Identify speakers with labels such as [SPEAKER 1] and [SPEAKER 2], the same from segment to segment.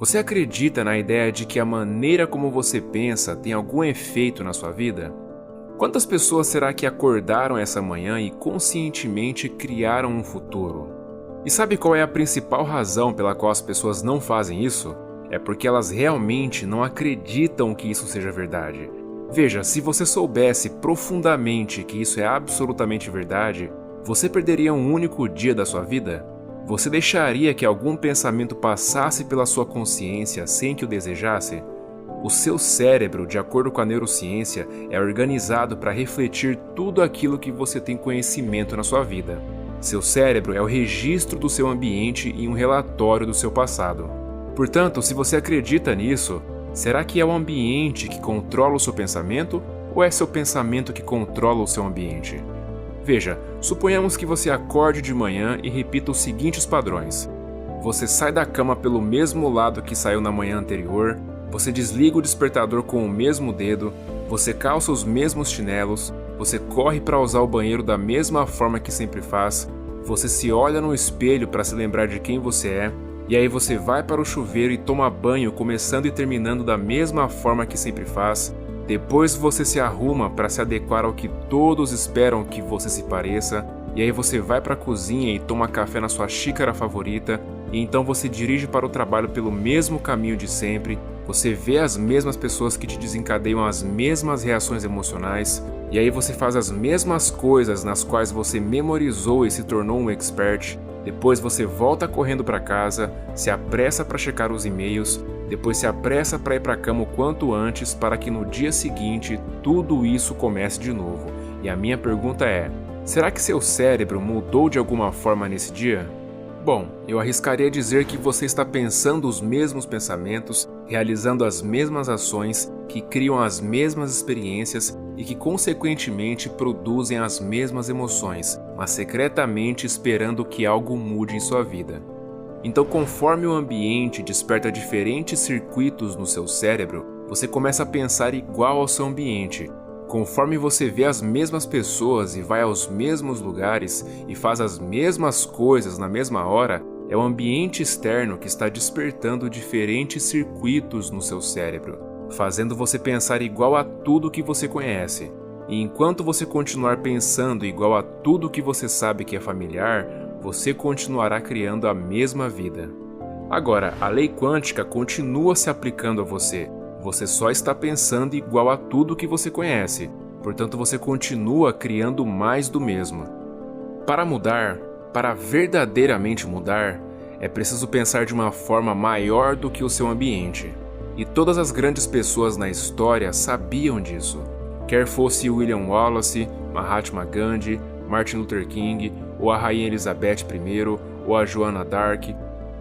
[SPEAKER 1] Você acredita na ideia de que a maneira como você pensa tem algum efeito na sua vida? Quantas pessoas será que acordaram essa manhã e conscientemente criaram um futuro? E sabe qual é a principal razão pela qual as pessoas não fazem isso? É porque elas realmente não acreditam que isso seja verdade. Veja, se você soubesse profundamente que isso é absolutamente verdade, você perderia um único dia da sua vida? Você deixaria que algum pensamento passasse pela sua consciência sem que o desejasse? O seu cérebro, de acordo com a neurociência, é organizado para refletir tudo aquilo que você tem conhecimento na sua vida. Seu cérebro é o registro do seu ambiente e um relatório do seu passado. Portanto, se você acredita nisso, será que é o ambiente que controla o seu pensamento ou é seu pensamento que controla o seu ambiente? Veja, suponhamos que você acorde de manhã e repita os seguintes padrões. Você sai da cama pelo mesmo lado que saiu na manhã anterior, você desliga o despertador com o mesmo dedo, você calça os mesmos chinelos, você corre para usar o banheiro da mesma forma que sempre faz, você se olha no espelho para se lembrar de quem você é, e aí você vai para o chuveiro e toma banho começando e terminando da mesma forma que sempre faz. Depois você se arruma para se adequar ao que todos esperam que você se pareça, e aí você vai para a cozinha e toma café na sua xícara favorita, e então você dirige para o trabalho pelo mesmo caminho de sempre, você vê as mesmas pessoas que te desencadeiam as mesmas reações emocionais, e aí você faz as mesmas coisas nas quais você memorizou e se tornou um expert. Depois você volta correndo para casa, se apressa para checar os e-mails, depois se apressa para ir para a cama o quanto antes para que no dia seguinte tudo isso comece de novo. E a minha pergunta é, será que seu cérebro mudou de alguma forma nesse dia? Bom, eu arriscaria dizer que você está pensando os mesmos pensamentos, realizando as mesmas ações, que criam as mesmas experiências e que consequentemente produzem as mesmas emoções, mas secretamente esperando que algo mude em sua vida. Então, conforme o ambiente desperta diferentes circuitos no seu cérebro, você começa a pensar igual ao seu ambiente. Conforme você vê as mesmas pessoas e vai aos mesmos lugares e faz as mesmas coisas na mesma hora, é o ambiente externo que está despertando diferentes circuitos no seu cérebro, fazendo você pensar igual a tudo que você conhece. E enquanto você continuar pensando igual a tudo que você sabe que é familiar, você continuará criando a mesma vida. Agora, a lei quântica continua se aplicando a você. Você só está pensando igual a tudo que você conhece, portanto você continua criando mais do mesmo. Para mudar, para verdadeiramente mudar, é preciso pensar de uma forma maior do que o seu ambiente. E todas as grandes pessoas na história sabiam disso. Quer fosse William Wallace, Mahatma Gandhi, Martin Luther King, ou a Rainha Elizabeth I, ou a Joana d'Arc,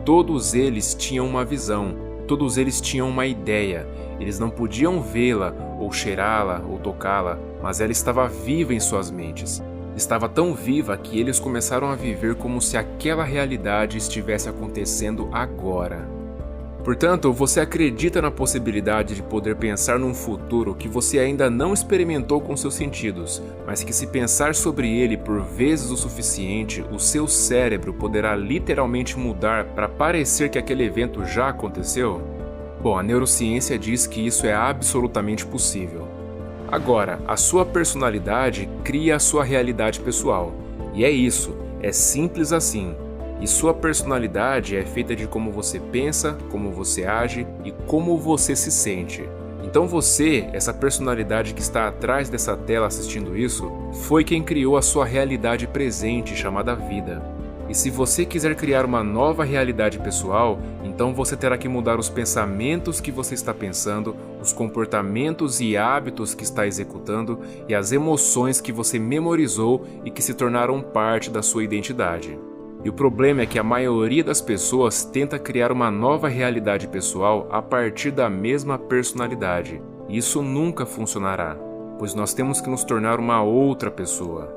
[SPEAKER 1] todos eles tinham uma visão, todos eles tinham uma ideia. Eles não podiam vê-la, ou cheirá-la, ou tocá-la, mas ela estava viva em suas mentes. Estava tão viva que eles começaram a viver como se aquela realidade estivesse acontecendo agora. Portanto, você acredita na possibilidade de poder pensar num futuro que você ainda não experimentou com seus sentidos, mas que se pensar sobre ele por vezes o suficiente, o seu cérebro poderá literalmente mudar para parecer que aquele evento já aconteceu? Bom, a neurociência diz que isso é absolutamente possível. Agora, a sua personalidade cria a sua realidade pessoal. E é isso, é simples assim. E sua personalidade é feita de como você pensa, como você age e como você se sente. Então você, essa personalidade que está atrás dessa tela assistindo isso, foi quem criou a sua realidade presente chamada vida. E se você quiser criar uma nova realidade pessoal, então você terá que mudar os pensamentos que você está pensando, os comportamentos e hábitos que está executando e as emoções que você memorizou e que se tornaram parte da sua identidade. E o problema é que a maioria das pessoas tenta criar uma nova realidade pessoal a partir da mesma personalidade. E isso nunca funcionará, pois nós temos que nos tornar uma outra pessoa.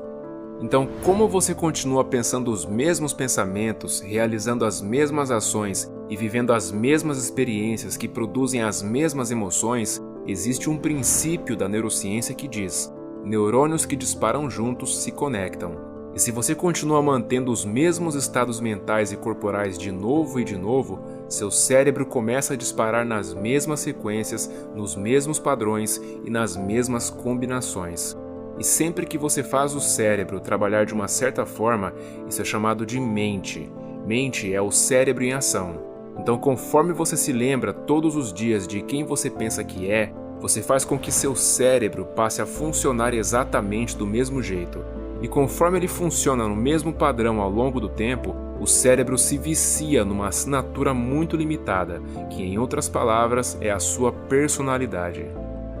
[SPEAKER 1] Então, como você continua pensando os mesmos pensamentos, realizando as mesmas ações e vivendo as mesmas experiências que produzem as mesmas emoções, existe um princípio da neurociência que diz: neurônios que disparam juntos se conectam. E se você continua mantendo os mesmos estados mentais e corporais de novo e de novo, seu cérebro começa a disparar nas mesmas sequências, nos mesmos padrões e nas mesmas combinações. E sempre que você faz o cérebro trabalhar de uma certa forma, isso é chamado de mente. Mente é o cérebro em ação. Então, conforme você se lembra todos os dias de quem você pensa que é, você faz com que seu cérebro passe a funcionar exatamente do mesmo jeito. E conforme ele funciona no mesmo padrão ao longo do tempo, o cérebro se vicia numa assinatura muito limitada, que em outras palavras é a sua personalidade.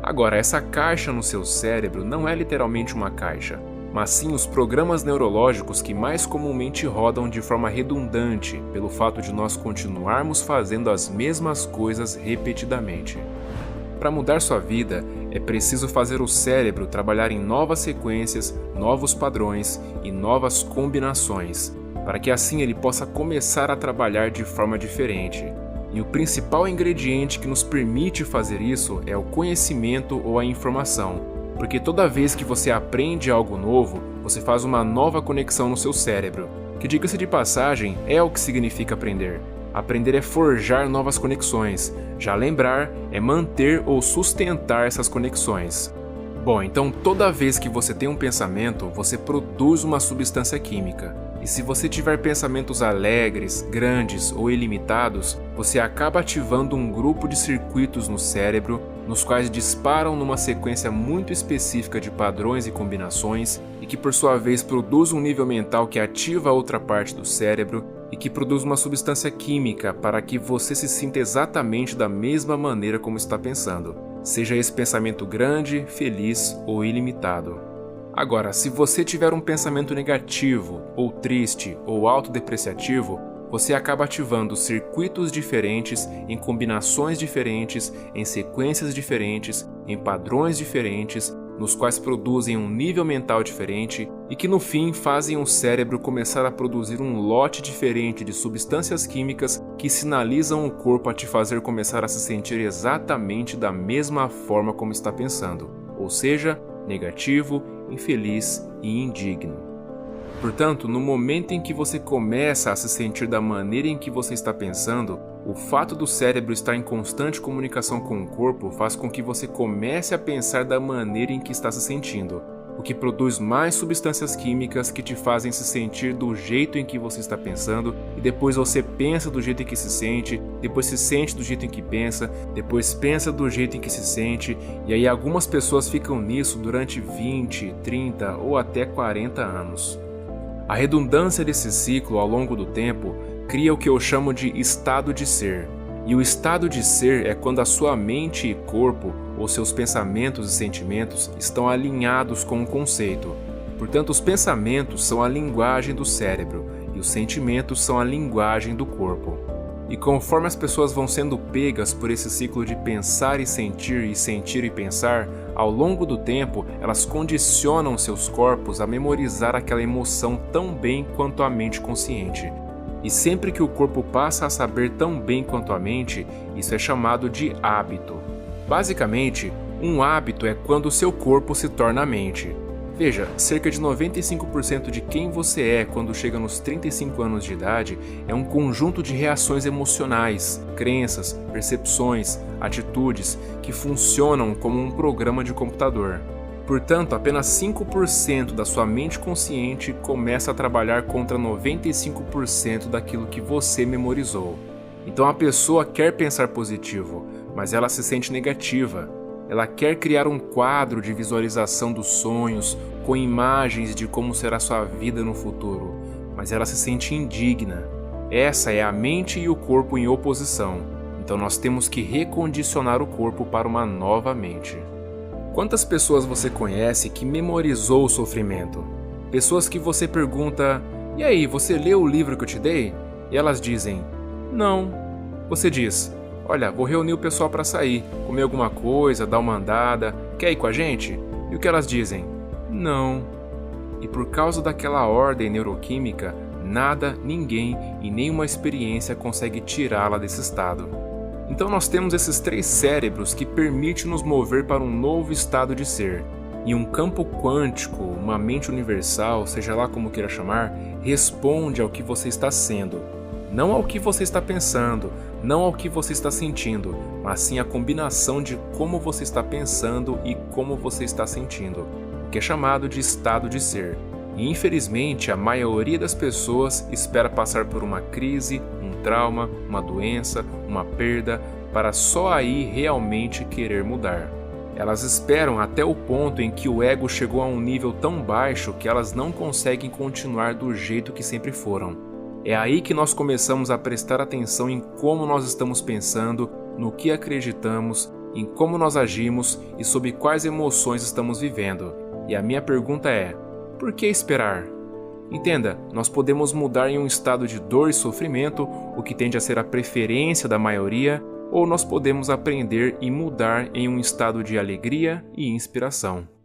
[SPEAKER 1] Agora, essa caixa no seu cérebro não é literalmente uma caixa, mas sim os programas neurológicos que mais comumente rodam de forma redundante, pelo fato de nós continuarmos fazendo as mesmas coisas repetidamente. Para mudar sua vida, é preciso fazer o cérebro trabalhar em novas sequências, novos padrões e novas combinações, para que assim ele possa começar a trabalhar de forma diferente. E o principal ingrediente que nos permite fazer isso é o conhecimento ou a informação, porque toda vez que você aprende algo novo, você faz uma nova conexão no seu cérebro, que, diga-se de passagem, é o que significa aprender. Aprender é forjar novas conexões, já lembrar é manter ou sustentar essas conexões. Bom, então toda vez que você tem um pensamento, você produz uma substância química. E se você tiver pensamentos alegres, grandes ou ilimitados, você acaba ativando um grupo de circuitos no cérebro, nos quais disparam numa sequência muito específica de padrões e combinações, e que por sua vez produz um nível mental que ativa a outra parte do cérebro, e que produz uma substância química para que você se sinta exatamente da mesma maneira como está pensando, seja esse pensamento grande, feliz ou ilimitado. Agora, se você tiver um pensamento negativo, ou triste, ou autodepreciativo, você acaba ativando circuitos diferentes, em combinações diferentes, em sequências diferentes, em padrões diferentes, nos quais produzem um nível mental diferente e que no fim fazem o cérebro começar a produzir um lote diferente de substâncias químicas que sinalizam o corpo a te fazer começar a se sentir exatamente da mesma forma como está pensando, ou seja, negativo, infeliz e indigno. Portanto, no momento em que você começa a se sentir da maneira em que você está pensando, o fato do cérebro estar em constante comunicação com o corpo faz com que você comece a pensar da maneira em que está se sentindo, o que produz mais substâncias químicas que te fazem se sentir do jeito em que você está pensando, e depois você pensa do jeito em que se sente, depois se sente do jeito em que pensa, depois pensa do jeito em que se sente, e aí algumas pessoas ficam nisso durante 20, 30 ou até 40 anos. A redundância desse ciclo ao longo do tempo cria o que eu chamo de estado de ser. E o estado de ser é quando a sua mente e corpo, ou seus pensamentos e sentimentos, estão alinhados com um conceito. Portanto, os pensamentos são a linguagem do cérebro e os sentimentos são a linguagem do corpo. E conforme as pessoas vão sendo pegas por esse ciclo de pensar e sentir e pensar, ao longo do tempo elas condicionam seus corpos a memorizar aquela emoção tão bem quanto a mente consciente. E sempre que o corpo passa a saber tão bem quanto a mente, isso é chamado de hábito. Basicamente, um hábito é quando o seu corpo se torna a mente. Veja, cerca de 95% de quem você é quando chega nos 35 anos de idade é um conjunto de reações emocionais, crenças, percepções, atitudes que funcionam como um programa de computador. Portanto, apenas 5% da sua mente consciente começa a trabalhar contra 95% daquilo que você memorizou. Então a pessoa quer pensar positivo, mas ela se sente negativa. Ela quer criar um quadro de visualização dos sonhos, com imagens de como será sua vida no futuro, mas ela se sente indigna. Essa é a mente e o corpo em oposição, então nós temos que recondicionar o corpo para uma nova mente. Quantas pessoas você conhece que memorizou o sofrimento? Pessoas que você pergunta, e aí, você leu o livro que eu te dei? E elas dizem, não. Você diz, olha, vou reunir o pessoal para sair, comer alguma coisa, dar uma andada, quer ir com a gente? E o que elas dizem? Não. E por causa daquela ordem neuroquímica, nada, ninguém e nenhuma experiência consegue tirá-la desse estado. Então nós temos esses 3 cérebros que permitem nos mover para um novo estado de ser. E um campo quântico, uma mente universal, seja lá como queira chamar, responde ao que você está sendo. Não ao que você está pensando, não ao que você está sentindo, mas sim a combinação de como você está pensando e como você está sentindo, o que é chamado de estado de ser. E infelizmente, a maioria das pessoas espera passar por uma crise, um trauma, uma doença, uma perda, para só aí realmente querer mudar. Elas esperam até o ponto em que o ego chegou a um nível tão baixo que elas não conseguem continuar do jeito que sempre foram. É aí que nós começamos a prestar atenção em como nós estamos pensando, no que acreditamos, em como nós agimos e sob quais emoções estamos vivendo. E a minha pergunta é: por que esperar? Entenda, nós podemos mudar em um estado de dor e sofrimento, o que tende a ser a preferência da maioria, ou nós podemos aprender e mudar em um estado de alegria e inspiração.